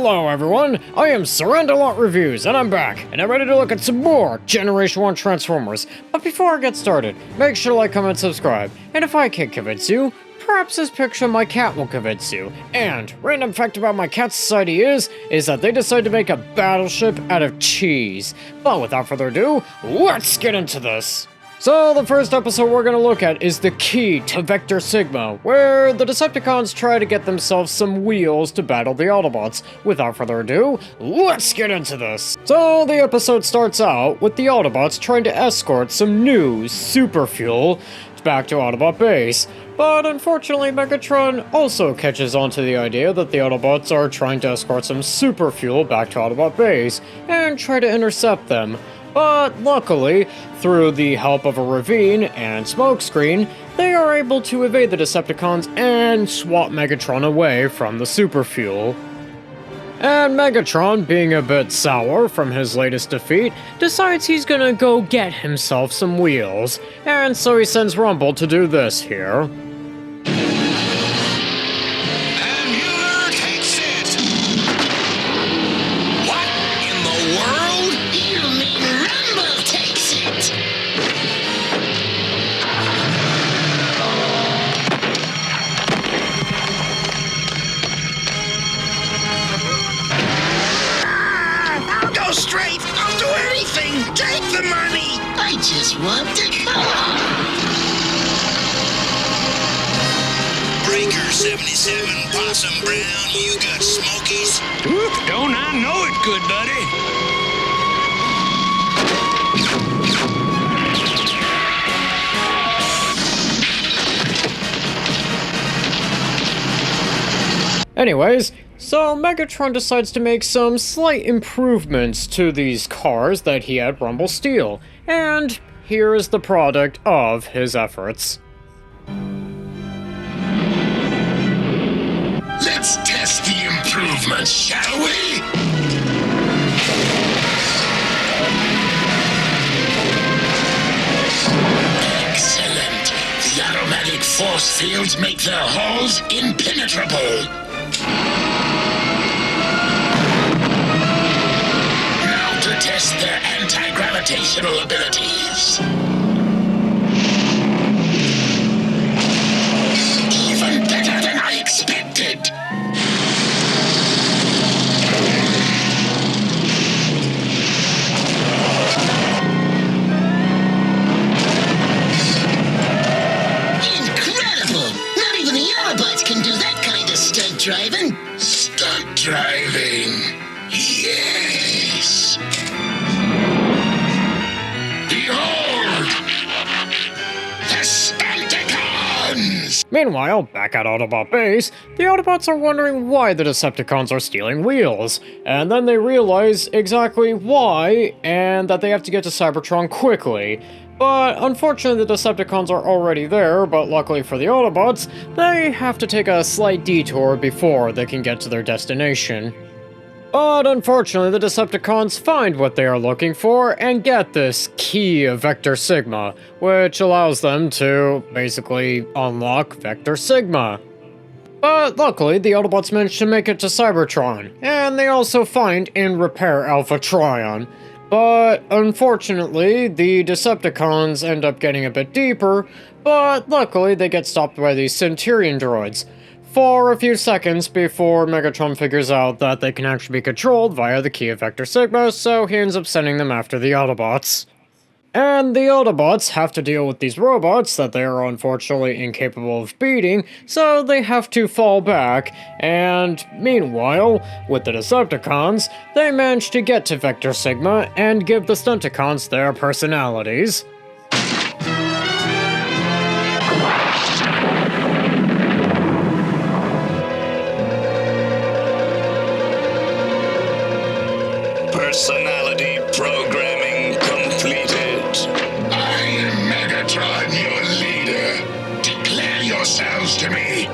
Hello everyone, I am Surrenderlot Reviews, and I'm back, and I'm ready to look at some more Generation 1 Transformers. But before I get started, make sure to like, comment, subscribe, and if I can't convince you, perhaps this picture of my cat will convince you. And, random fact about my cat society is that they decided to make a battleship out of cheese. But without further ado, let's get into this! So, the first episode we're gonna look at is the key to Vector Sigma, where the Decepticons try to get themselves some wheels to battle the Autobots. Without further ado, let's get into this! So, the episode starts out with the Autobots trying to escort some new super fuel back to Autobot base. But unfortunately, Megatron also catches on to the idea that the Autobots are trying to escort some super fuel back to Autobot base and try to intercept them. But luckily, through the help of a ravine and smokescreen, they are able to evade the Decepticons and swat Megatron away from the super fuel. And Megatron, being a bit sour from his latest defeat, decides he's gonna go get himself some wheels, and so he sends Rumble to do this here. Straight! I'll do anything! Take the money! I just want to come! Breaker 77, Possum Brown, you got Smokies? Don't I know it, good buddy? Anyways, so Megatron decides to make some slight improvements to these cars that he had Rumble steal, and here is the product of his efforts. Let's test the improvements, shall we? Excellent! The automatic force fields make their hulls impenetrable. Now to test their anti-gravitational abilities. Even better than I expected. Incredible! Not even the Autobots can do that kind of stunt driving. Stunt driving? Yes! Behold! The Stunticons! Meanwhile, back at Autobot base, the Autobots are wondering why the Decepticons are stealing wheels, and then they realize exactly why, and that they have to get to Cybertron quickly. But unfortunately the Decepticons are already there, but luckily for the Autobots, they have to take a slight detour before they can get to their destination. But unfortunately the Decepticons find what they are looking for and get this key of Vector Sigma, which allows them to basically unlock Vector Sigma. But luckily the Autobots manage to make it to Cybertron, and they also find and repair Alpha Trion. But unfortunately, the Decepticons end up getting a bit deeper, but luckily they get stopped by these Centurion droids for a few seconds before Megatron figures out that they can actually be controlled via the key of Vector Sigma, so he ends up sending them after the Autobots. And the Autobots have to deal with these robots that they are unfortunately incapable of beating, so they have to fall back, and meanwhile, with the Decepticons, they manage to get to Vector Sigma and give the Stunticons their personalities. Personality programming completed. I am Megatron, your leader. Declare yourselves to me.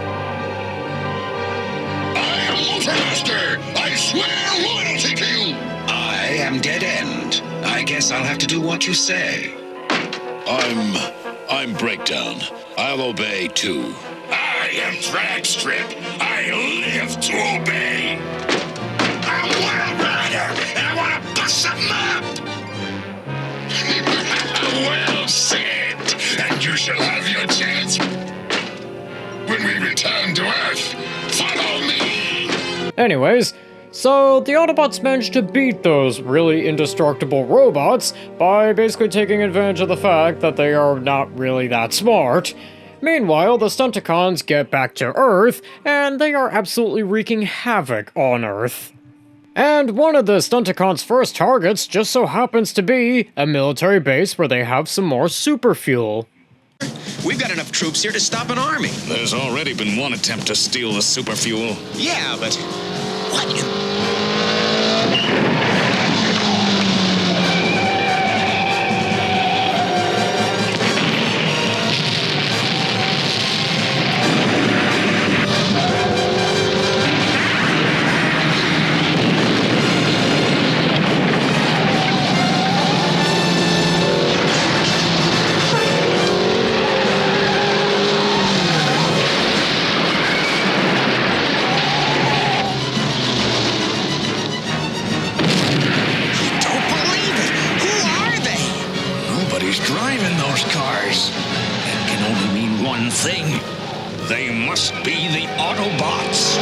I am Ultramaster. I swear loyalty to you. I am Dead End. I guess I'll have to do what you say. I'm Breakdown. I'll obey too. I am Dragstrip. I live to obey. Anyways, so the Autobots managed to beat those really indestructible robots by basically taking advantage of the fact that they are not really that smart. Meanwhile, the Stunticons get back to Earth, and they are absolutely wreaking havoc on Earth. And one of the Stunticons' first targets just so happens to be a military base where they have some more super fuel. We've got enough troops here to stop an army. There's already been one attempt to steal the super fuel. Yeah, but what in... Driving those cars. That can only mean one thing. They must be the Autobots.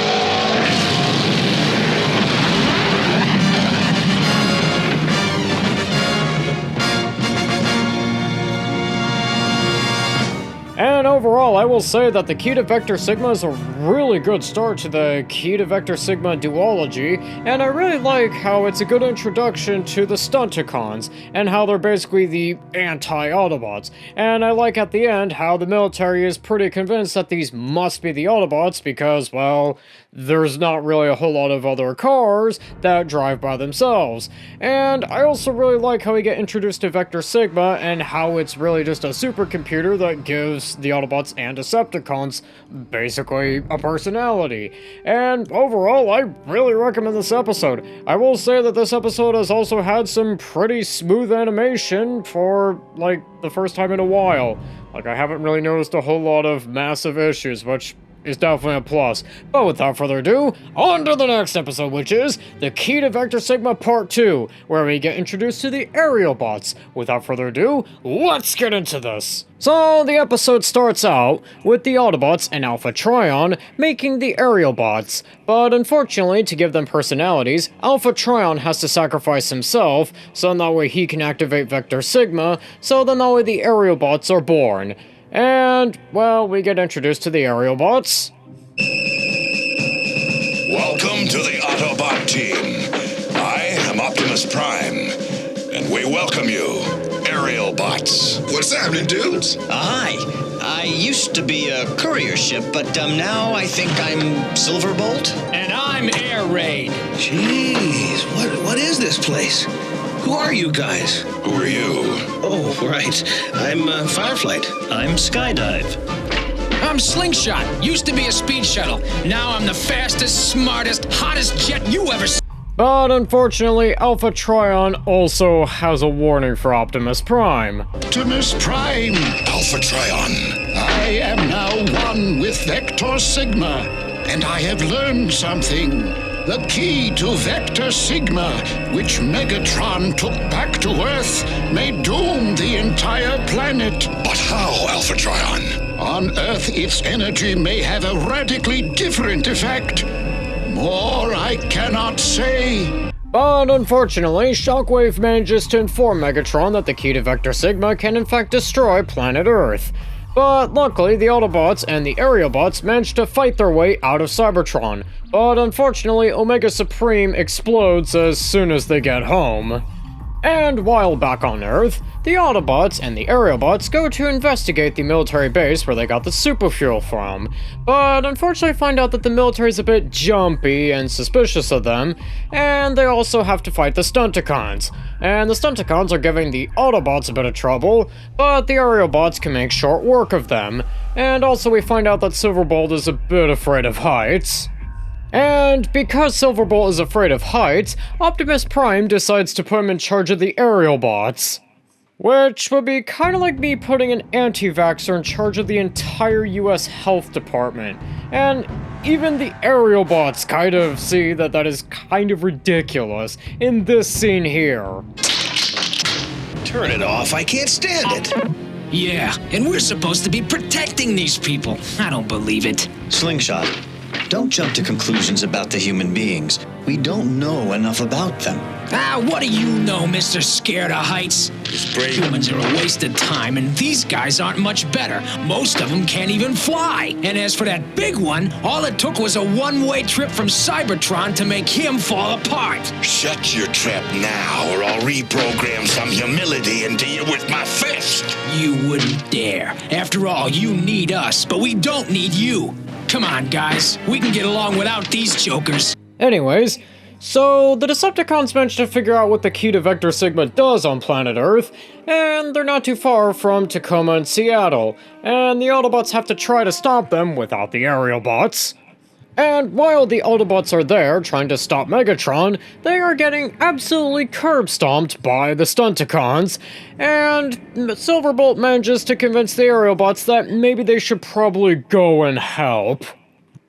And overall, I will say that the Key to Vector Sigma is a really good start to the Key to Vector Sigma duology, and I really like how it's a good introduction to the Stunticons, and how they're basically the anti-Autobots. And I like at the end how the military is pretty convinced that these must be the Autobots because, well, there's not really a whole lot of other cars that drive by themselves. And I also really like how we get introduced to Vector Sigma and how it's really just a supercomputer that gives the Autobots and Decepticons basically a personality. And overall, I really recommend this episode. I will say that this episode has also had some pretty smooth animation for, like, the first time in a while. Like, I haven't really noticed a whole lot of massive issues, which is definitely a plus. But without further ado, on to the next episode, which is the Key to Vector Sigma Part 2, where we get introduced to the aerial bots. Without further ado, let's get into this. So, the episode starts out with the Autobots and Alpha Trion making the aerial bots, but unfortunately, to give them personalities, Alpha Trion has to sacrifice himself, so that way he can activate Vector Sigma, so then that way the aerial bots are born. And, well, we get introduced to the aerial bots. Welcome to the Autobot team. I am Optimus Prime, and we welcome you, aerial bots. What's happening, dudes? Hi. I used to be a courier ship, but now I think I'm Silverbolt. And I'm Air Raid. Jeez, what is this place? Who are you guys? Who are you? Oh, right. I'm Fireflight. I'm Skydive. I'm Slingshot. Used to be a speed shuttle. Now I'm the fastest, smartest, hottest jet you ever saw. But unfortunately, Alpha Trion also has a warning for Optimus Prime. Optimus Prime, Alpha Trion. I am now one with Vector Sigma, and I have learned something. The key to Vector Sigma, which Megatron took back to Earth, may doom the entire planet. But how, Alpha Trion? On Earth, its energy may have a radically different effect. More I cannot say. But unfortunately, Shockwave manages to inform Megatron that the key to Vector Sigma can in fact destroy planet Earth. But luckily, the Autobots and the aerial bots manage to fight their way out of Cybertron. But unfortunately, Omega Supreme explodes as soon as they get home. And while back on Earth, the Autobots and the aerial bots go to investigate the military base where they got the super fuel from, but unfortunately find out that the military is a bit jumpy and suspicious of them, and they also have to fight the Stunticons. And the Stunticons are giving the Autobots a bit of trouble, but the aerial bots can make short work of them. And also we find out that Silverbolt is a bit afraid of heights. And because Silverbolt is afraid of heights, Optimus Prime decides to put him in charge of the aerial bots. Which would be kind of like me putting an anti-vaxxer in charge of the entire US health department. And even the aerial bots kind of see that that is kind of ridiculous in this scene here. Turn it off, I can't stand it. Yeah, and we're supposed to be protecting these people. I don't believe it. Slingshot. Don't jump to conclusions about the human beings. We don't know enough about them. What do you know, Mr. Scared of Heights? Humans are a waste of time, and these guys aren't much better. Most of them can't even fly. And as for that big one, all it took was a one-way trip from Cybertron to make him fall apart. Shut your trap now, or I'll reprogram some humility into you with my fist. You wouldn't dare. After all, you need us, but we don't need you. Come on, guys. We can get along without these jokers. Anyways, so the Decepticons managed to figure out what the key to Vector Sigma does on planet Earth, and they're not too far from Tacoma and Seattle, and the Autobots have to try to stop them without the aerial bots. And while the Autobots are there trying to stop Megatron, they are getting absolutely curb-stomped by the Stunticons, and Silverbolt manages to convince the aerial bots that maybe they should probably go and help.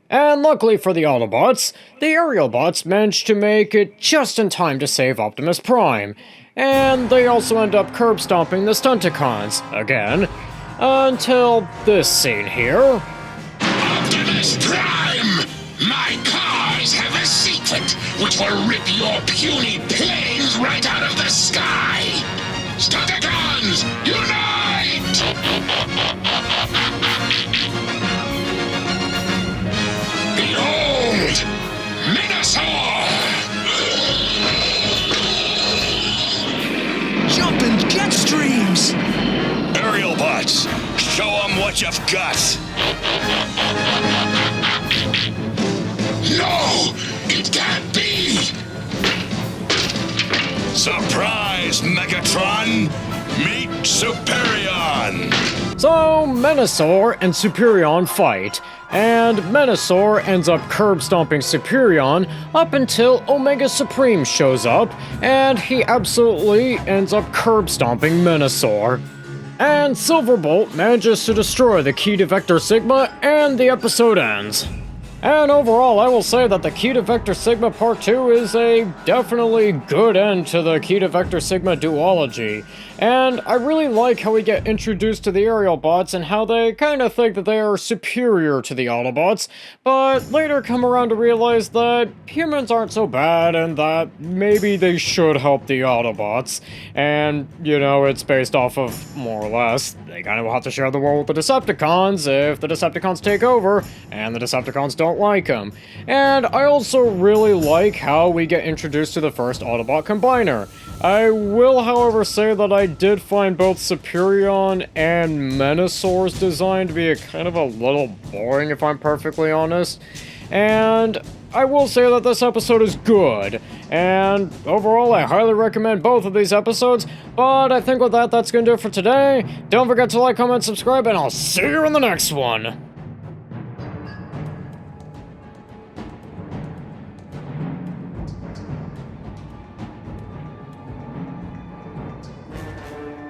And luckily for the Autobots, the aerial bots managed to make it just in time to save Optimus Prime. And they also end up curb-stomping the Stunticons, again, until this scene here. Optimus Prime! My cars have a secret which will rip your puny planes right out of the sky! Stunticons, unite! Behold! Minosaur! Jumping jet streams! Aerial bots, show them what you've got. No! It can't be! Surprise, Megatron! Meet Superion! So, Menosaur and Superion fight, and Menosaur ends up curb-stomping Superion up until Omega Supreme shows up, and he absolutely ends up curb-stomping Menosaur. And Silverbolt manages to destroy the key to Vector Sigma, and the episode ends. And overall, I will say that the Key to Vector Sigma Part 2 is a definitely good end to the Key to Vector Sigma duology. And I really like how we get introduced to the aerial bots and how they kind of think that they are superior to the Autobots, but later come around to realize that humans aren't so bad and that maybe they should help the Autobots. And, you know, it's based off of, more or less, they kind of will have to share the world with the Decepticons if the Decepticons take over, and the Decepticons don't like them. And I also really like how we get introduced to the first Autobot Combiner. I will, however, say that I did find both Superion and Menosaur's design to be a kind of a little boring, if I'm perfectly honest. And I will say that this episode is good, and overall I highly recommend both of these episodes, but I think with that, that's gonna do it for today. Don't forget to like, comment, subscribe, and I'll see you in the next one!